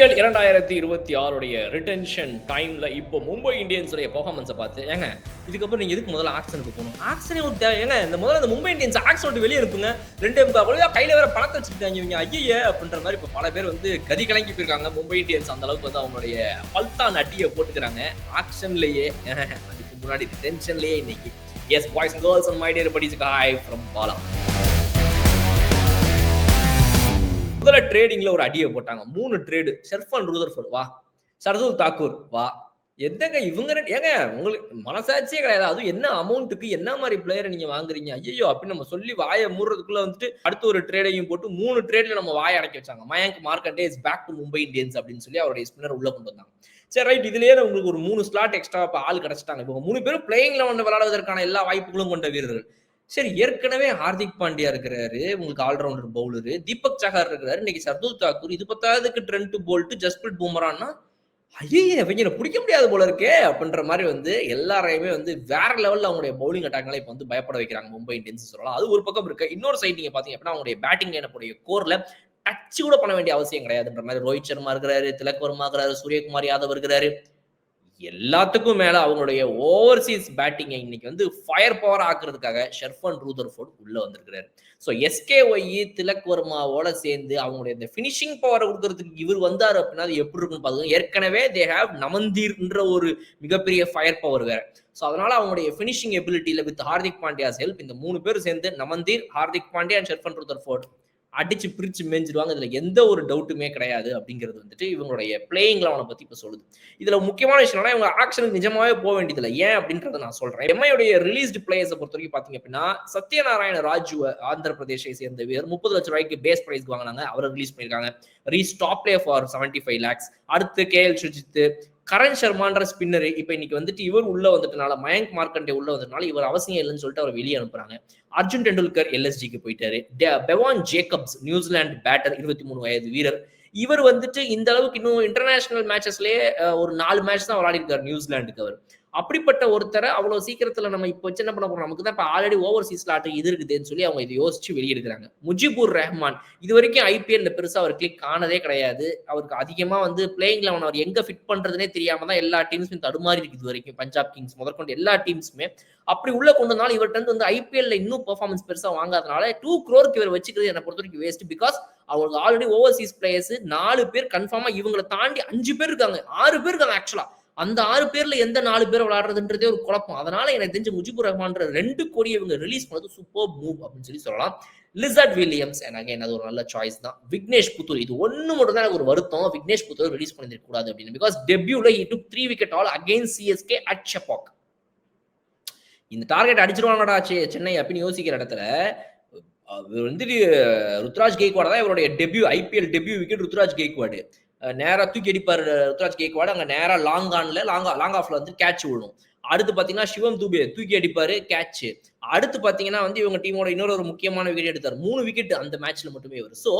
IPL 2026 retention டைம்ல இப்போ மும்பை இந்தியன்ஸுடைய பெர்ஃபார்மன்ஸை பார்த்து ஏங்க இதுக்கப்புறம் நீங்க எதுக்கு முதல்ல ஆக்ஷனுக்கு போகணும்? ஆக்ஷனே ஒரு ஏங்க இந்த முதல்ல இந்த மும்பை இந்தியன்ஸ் ஆக்ஷன் விட்டு வெளியே இருக்குங்க. 2 கையில வேற பணத்தை வச்சுக்கிட்டாங்க இவங்க. ஐயே அப்படின்ற மாதிரி இப்போ பல பேர் வந்து கதி கலங்கி போயிருக்காங்க. மும்பை இந்தியன்ஸ் அந்த அளவுக்கு வந்து அவங்களுடைய பல்தான் அட்டியை போட்டுக்கிறாங்க ஆக்ஷன்லயே. அதுக்கு முன்னாடி ரிட்டென்ஷன்லயே இன்னைக்கு. Yes boys and girls and my dear buddies, hi from Bala. முதல்ல ட்ரேடிங்ல ஒரு அடியை போட்டாங்க. 3 ட்ரேடு. ஷெர்ஃபன் ரூதர்ஃபோர்ட் வா, ஷர்துல் தாக்கூர் வா. எதங்க இவங்க ஏங்க உங்களுக்கு மனசாட்சியே கிடையாது. அதுவும் என்ன அமௌண்ட்டுக்கு என்ன மாதிரி பிளேயரை நீங்க வாங்குறீங்க? ஐயோ அப்படின்னு நம்ம சொல்லி வாயை மூடுறதுக்குள்ள வந்துட்டு அடுத்த ஒரு ட்ரேடையும் போட்டு 3 ட்ரேட்ல நம்ம வாயை அடக்கி வச்சாங்க. Mayank Markande is back to Mumbai Indians அப்படின்னு சொல்லி அவருடைய ஸ்பின்னர் உள்ள கொண்டு வந்தாங்க. சரி ரைட், இதுலயே உங்களுக்கு ஒரு 3 ஸ்லாட் எக்ஸ்ட்ரா ஆள் கிடைச்சிட்டாங்க. இப்போ 3 பேரும் பிளேயிங் லெவன்ல விளையாடுவதற்கான எல்லா வாய்ப்புகளும் கொண்ட வீரர்கள். சரி, ஏற்கனவே ஹார்திக் பாண்டியா இருக்கிறாரு, உங்களுக்கு ஆல்ரவுண்டர் பவுலரு. தீபக் சஹார் இருக்கிறாரு, இன்னைக்கு ஷர்துல் தாக்கூர். இது பத்தாவதுக்கு ட்ரெண்ட் போல்ட், ஜஸ்பிரிட் பும்ரான்னா ஐயே இவங்க பிடிக்க முடியாது போல இருக்கே அப்படின்ற மாதிரி வந்து எல்லாரையுமே வந்து வேற லெவல்ல அவங்களுடைய பவுலிங் அட்டாக்னால இப்ப வந்து பயப்பட வைக்கிறாங்க மும்பை இந்தியன்ஸ் சொல்லலாம். அது ஒரு பக்கம் இருக்கு. இன்னொரு சைட் நீங்க பாத்தீங்க அப்படின்னா அவங்களுடைய பேட்டிங் லைனப்புடைய கோர்ல டச் கூட பண்ண வேண்டிய அவசியம் கிடையாதுன்ற மாதிரி ரோஹித் சர்மா இருக்கிறாரு, திலக் வர்மா இருக்கிறாரு, சூரியகுமார் யாதவ் இருக்கிறாரு. எல்லாத்துக்கும் மேல அவங்களுடைய ஓவர்சீஸ் பேட்டிங்கை இன்னைக்கு வந்து ஃபயர் பவர் ஆக்குறதுக்காக ஷெர்ஃபன் ரூதர்ஃபோர்ட் உள்ள வந்திருக்கிறாரு. ஸோ SKY திலக் வர்மாவோட சேர்ந்து அவங்களுடைய இந்த பினிஷிங் பவரை கொடுக்கறதுக்கு இவர் வந்தாரு அப்படின்னா அது எப்படி இருக்குன்னு பாத்துக்கோங்க. ஏற்கனவே தே ஹேவ் நமந்தீர்ன்ற ஒரு மிகப்பெரிய ஃபயர் பவர் வேற. ஸோ அதனால அவங்களுடைய பினிஷிங் எபிலிட்டியில வித் ஹார்திக் பாண்டியாஸ் ஹெல்ப் இந்த 3 பேர் சேர்ந்து நமந்தீர், Hardik Pandya and Sherfane Rutherford அடிச்சு பிரிச்சு மேஞ்சிடுவாங்க. இதுல எந்த ஒரு டவுட்டுமே கிடையாது அப்படிங்கிறது வந்துட்டு இவங்களுடைய பிளேயிங் லெவனை பத்தி இப்ப சொல்லுது. இதுல முக்கியமான விஷயம் இவங்க ஆக்ஷனுக்கு நிஜமாவே போக வேண்டியதில்லை. ஏன் அப்படின்றத நான் சொல்றேன். எம்ஐயுடைய ரிலீஸ்டு பிளேயர்ஸை பொறுத்த வரைக்கும் பாத்தீங்க அப்படின்னா சத்யநாராயண ராஜு ஆந்திர பிரதேசை சேர்ந்த வீரர் 30 லட்சம் ரூபாய்க்கு பேஸ் பிரைஸ் வாங்கினாங்க. அவரை ரிலீஸ் பண்ணிருக்காங்க. Reece Topley for 75 lakhs. அடுத்து KL சுஜித், கரண் சர்மான்ற ஸ்பின்னர் இப்ப இன்னைக்கு வந்துட்டு இவர் உள்ள வந்துட்டனால, மயங்க் மார்க்கண்டே உள்ள வந்ததுனால இவர் அவசியம் இல்லைன்னு சொல்லிட்டு அவர் வெளியே அனுப்புறாங்க. அர்ஜுன் டெண்டுல்கர் LSGக்கு போயிட்டாரு. பெவான் ஜேக்கப்ஸ் நியூசிலாந்து பேட்டர், 23 வயது வீரர். இவர் வந்துட்டு இந்த அளவுக்கு இன்னும் இன்டர்நேஷனல் மேட்சஸ்லயே ஒரு 4 மேட்ச் தான் விளையாடி இருக்காரு நியூசிலாந்துக்கு அவர். அப்படிப்பட்ட ஒருத்தரை அவ்வளவு சீக்கிரத்துல நம்ம இப்போ வச்சு என்ன பண்ண போறோம், நமக்கு தான் இப்ப ஆல்ரெடி ஓவர்சீஸ் ஸ்லாட் இது இருக்குதுன்னு சொல்லி அவங்க இதை யோசிச்சு வெளியெடுக்கிறாங்க. முஜிபுர் ரஹ்மான் இது வரைக்கும் IPL பெருசா அவர் கிளிக் ஆனதே கிடையாது. அவருக்கு அதிகமா வந்து பிளேயிங் லெவன் அவர் எங்க ஃபிட் பண்றதுனே தெரியாம தான் எல்லா டீம்ஸுமே தடுமாறி இருக்கு இது வரைக்கும். பஞ்சாப் கிங்ஸ் முதற்கொண்டு எல்லா டீம்ஸுமே அப்படி உள்ள கொண்டு வந்தாலும் இவர்கிட்ட வந்து IPL இன்னும் பெர்ஃபார்மன்ஸ் பெருசா வாங்காதனால 2 crore இவர் வச்சுக்கிறது என்ன பொறுத்த வரைக்கும் வேஸ்ட். பிகாஸ் அவங்களுக்கு ஆல்ரெடி ஓவர்சீஸ் பிளேயர்ஸ் 4 பேர் கன்ஃபார்மா, இவங்களை தாண்டி 5 பேர் இருக்காங்க, 6 பேர் இருக்காங்க ஆக்சுவலா. அந்த 6 பேர்ல எந்த 4 பேர் விளையாடுறதுன்றதே ஒரு குழப்பம். அதனால எனக்கு தெரிஞ்ச முஜிபுர் ரஹ்மான்ற 2 கோடி இவங்க ரிலீஸ் பண்ணது சூப்பர் மூவ் அப்படின்னு சொல்லலாம். லிசர்ட் வில்லியம்ஸ் அகைன் அது ஒரு நல்ல சாய்ஸ் தான். விக்னேஷ் புத்தூர் இது ஒண்ணு மட்டும் தான் எனக்கு ஒரு வருத்தம், விக்னேஷ் புத்தூர் ரிலீஸ் பண்ணிருக்க கூடாது அப்படின்னு. பிகாஸ் டெபியூல he took 3 wicket all against CSK at Chepauk. இந்த டார்கெட் அடிச்சிருவாங்கடா சென்னை அப்படின்னு யோசிக்கிற இடத்துல வந்துட்டு ருத்ராஜ் கெய்க்வாட் தான் இவருடைய debut IPL debut wicket. Ruturaj Gaikwad நேரா தூக்கி அடிப்பாரு. ருத்ராஜ் கெய்க்வாட் அங்க நேரா லாங் ஆஃப்ல வந்து கேட்ச் விழும். அடுத்து பாத்தீங்கன்னா சிவம் தூபே தூக்கி அடிப்பாரு, கேட்ச். அடுத்து பாத்தீங்கன்னா வந்து இவங்க டீமோட இன்னொரு முக்கியமான விக்கெட் எடுத்தாரு. 3 விக்கெட் அந்த மேட்ச்ல மட்டுமே வரும். சோ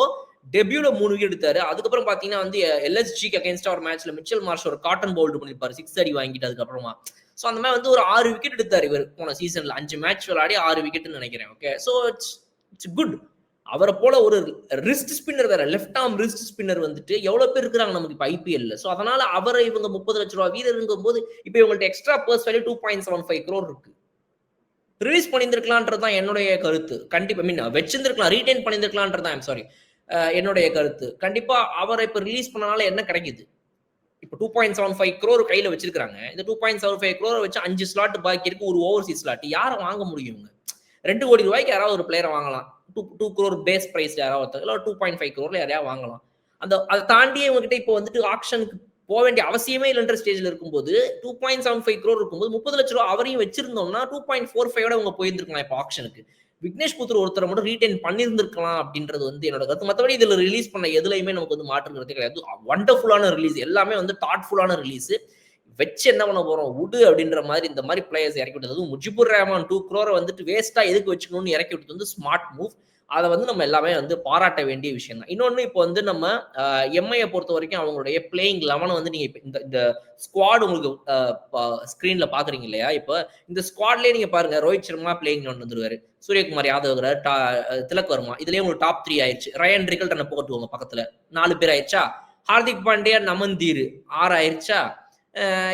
டெபியூல 3 விக்கெட் எடுத்தாரு. அதுக்கப்புறம் பாத்தீங்கன்னா வந்து LSGக்கு அகைன்ஸ்டா ஒரு மேட்ச்ல மிச்சல் மார்ஷ் ஒரு காட்டன் பவுல்டு பண்ணிருப்பாரு, 6 அடி வாங்கிட்டு அதுக்கப்புறமா. சோ அந்த மாதிரி வந்து ஒரு 6 விக்கெட் எடுத்தாரு இவர் போன சீசன்ல. 5 மேட்ச் விளையாடி 6 விக்கெட்னு நினைக்கிறேன். Okay, so it's good. அவரை போல ஒரு ரிஸ்ட் ஸ்பின்னர் வேற, லெஃப்ட் ஆர்ம் ரிஸ்ட் ஸ்பின்னர் வந்துட்டு எவ்வளவு பேர் இருக்கிறாங்க நமக்கு இப்ப IPL. சோ அதனால அவரை இவங்க 30 லட்சம் ரூபாய் வீரருங்கும் போது இப்ப இவங்கள்ட்ட எக்ஸ்ட்ரா பர்ஸ் வேல்யூ 2.75 crore இருக்கு. ரிலீஸ் பண்ணியிருக்கலான்றதுதான் என்னுடைய கருத்து. கண்டிப்பா மீன் வச்சிருந்திருக்கலாம், ரீடைன் பண்ணியிருக்கலான்றதான் சாரி என்னுடைய கருத்து. கண்டிப்பா அவரை இப்ப ரிலீஸ் பண்ணனால என்ன கிடைக்குது? இப்ப 2.75 crore கையில வச்சிருக்காங்க. இந்த 2.75 crore வச்சு 5 ஸ்லாட் பாக்கி இருக்கு. ஒரு ஓவர்சீஸ் ஸ்லாட் யாரை வாங்க முடியும்? 2 கோடி ரூபாய்க்கு யாராவது ஒரு பிளேயரை வாங்கலாம். 2 crore பேஸ் பிரைஸ் யாராவது, இல்ல 2.5 crore யாரையாவது வாங்கலாம். அதை தாண்டியே இவங்ககிட்ட இப்போ வந்துட்டு ஆக்ஷனுக்கு போக வேண்டிய அவசியமே இல்லைன்ற ஸ்டேஜ்ல இருக்கும்போது 2.75 crore இருக்கும்போது 30 லட்சம் ரூபாய் அவரையும் வச்சிருந்தோம்னா 2.45 அவங்க போயிருந்திருக்கலாம் இப்போ ஆக்ஷனுக்கு. விக்னேஷ் புத்தூர் ஒருத்தரை மட்டும் ரீடைன் பண்ணியிருந்திருக்கலாம் அப்படின்றது வந்து என்னோட கருத்து. மற்றபடி இதுல ரிலீஸ் பண்ண எதுலையுமே நமக்கு வந்து மாற்றுங்கிறதே கிடையாது. வண்டர்ஃபுல்லான ரிலீஸ், எல்லாமே வந்து தாட்ஃபுல்லான ரிலீஸ். வச்சு என்ன பண்ண போறோம் உடு அப்படின்ற மாதிரி இந்த மாதிரி பிளேயர்ஸ் இறக்கி விட்டது. முஜிபுர் ரஹ்மான் 2 crore வந்துட்டு வேஸ்டா எதுக்கு வச்சுக்கணும்னு இறக்கி விட்டது வந்து ஸ்மார்ட் மூவ். அதை வந்து நம்ம எல்லாமே வந்து பாராட்ட வேண்டிய விஷயம் தான். இன்னொன்னு இப்போ வந்து நம்ம எம்ஐயை பொறுத்த வரைக்கும் அவங்களுடைய பிளேயிங் 11 வந்து நீங்க இந்த ஸ்குவாட் உங்களுக்கு ஸ்கிரீன்ல பாக்குறீங்க இல்லையா? இப்போ இந்த ஸ்குவாட்லயே நீங்க பாருங்க, ரோஹித் சர்மா பிளேயிங் வந்துருவாரு, சூரியகுமார் யாதவ், திலக் வர்மா, இதுலயே உங்களுக்கு டாப் 3 ஆயிடுச்சு. ரயன் ரிகல்டனை போட்டுவாங்க பக்கத்துல, 4 பேர் ஆயிடுச்சா. ஹார்திக் பாண்டியா, நமந்தீர் 6 ஆயிருச்சா?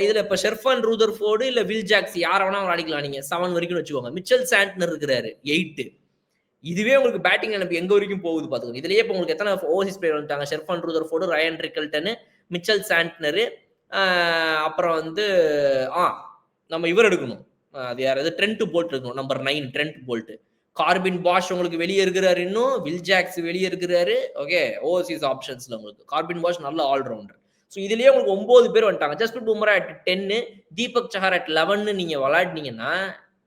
இதுல இப்ப ஷெர்ஃபான் ரூதர்ஃபோர்டு இல்ல வில் ஜாக்ஸ் யார வேணா அடிக்கலாம் நீங்க. 7 வரைக்கும்னு வச்சுக்கோங்க. மிச்சல் சாண்ட்னர் இருக்கிறாரு 8. இதுவே உங்களுக்கு பேட்டிங் லைனப் எங்க வரைக்கும் போகுது பாத்துக்கோங்க. இதுலயே இப்ப உங்களுக்கு எத்தனை ஓவர்சீஸ் பிளேயர் வந்துட்டாங்க. Sherfane Rutherford, Ryan Rickelton, Mitchell Santner, அப்புறம் வந்து நம்ம இவர் எடுக்கணும். அது யாராவது ட்ரெண்ட் போல்ட் இருக்கணும். Number 9 Trent Boult. Corbin Bosch உங்களுக்கு வெளியே இருக்கிறாரு. இன்னும் வில் ஜாக்ஸ் வெளியே இருக்கிறாரு. ஓகே, ஓவர்சீஸ் ஆப்ஷன்ஸ்ல உங்களுக்கு கார்பின் பாஷ் நல்ல ஆல்ரவுண்டர். ஸோ இதுலயே உங்களுக்கு 9 பேர் வந்துட்டாங்க. Jasprit Bumrah at 10, Deepak Sahar at 11 நீங்க விளையாடினீங்கன்னா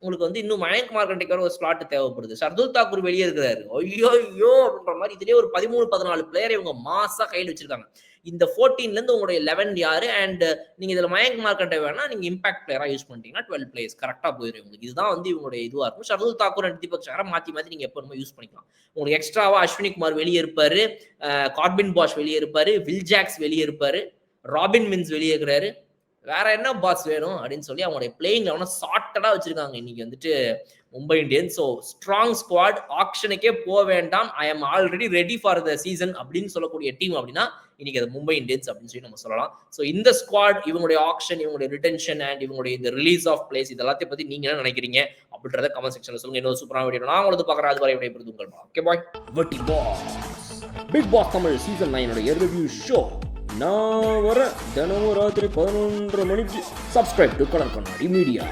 உங்களுக்கு வந்து இன்னும் மயங்க் மார்க்கெட்டுக்கு ஒரு ஸ்லாட் தேவைப்படுது. ஷர்துல் தாக்கூர் வெளியே இருக்கிறாரு. ஐயோ அப்படின்ற மாதிரி இதுலயே ஒரு 13-14 பிளேயரை இவங்க மாசா கையில் வச்சிருக்காங்க. இந்த 14ல இருந்து உங்களுடைய 11 யாரு அண்ட் நீங்க இதுல மயங்க் மார்க்கெட்டை வேணா நீங்க இம்பாக்ட் பிளேயரா யூஸ் பண்ணிட்டீங்கன்னா 12 பிளேயர்ஸ் கரெக்டா போயிடும் உங்களுக்கு. இதுதான் வந்து இவங்களுடைய இதுவா இருக்கும். ஷர்துல் தாக்கூர் அண்ட் தீபக் சஹரை மாத்தி நீங்க எப்போ யூஸ் பண்ணிக்கலாம். உங்களுக்கு எக்ஸ்ட்ராவா அஸ்வினி குமார் வெளியே இருப்பாரு, கார்பின் பாஷ் வெளியே இருப்பாரு, வில் ஜாக்ஸ் வெளியே இருப்பாரு, ராபின் மின்ஸ் வெளியே இருக்கிறாரு. வேற என்ன பாஸ் வேணும் அப்படின்னு சொல்லி அவங்களுடைய பிளேயிங் லெவனை சார்ட்டடா வச்சிருக்காங்க இன்னைக்கு வந்துட்டு Mumbai Indians. So strong squad, ஆக்ஷனுக்கே போக வேண்டாம், I am already ready for the season அப்படின்னு சொல்லக்கூடிய டீம் அப்படின்னா இன்னைக்கு அது மும்பை இந்தியன்ஸ் அப்படின்னு சொல்லி நம்ம சொல்லலாம். ஸோ இந்த ஸ்குவாட், இவங்களுடைய ஆக்ஷன், இவங்களுடைய ரிட்டென்ஷன் அண்ட் இவங்களுடைய இந்த ரிலீஸ் ஆஃப் பிளேஸ் இது எல்லாத்தையும் பத்தி நீங்க என்ன நினைக்கிறீங்க அப்படின்றத கமெண்ட் செக்ஷன்ல சொல்லுங்க. இன்னொரு சூப்பரான வீடியோ நான் உங்களுக்கு பார்க்குறேன். அது வரை விடைபெறுது உங்கள் ஓகே பாய். வட்டி boss Bigg Boss Tamil season 9 review show நான் வர தினமும் ராத்திரி 11:30 மணிக்கு. Subscribe to colour Kannadi media.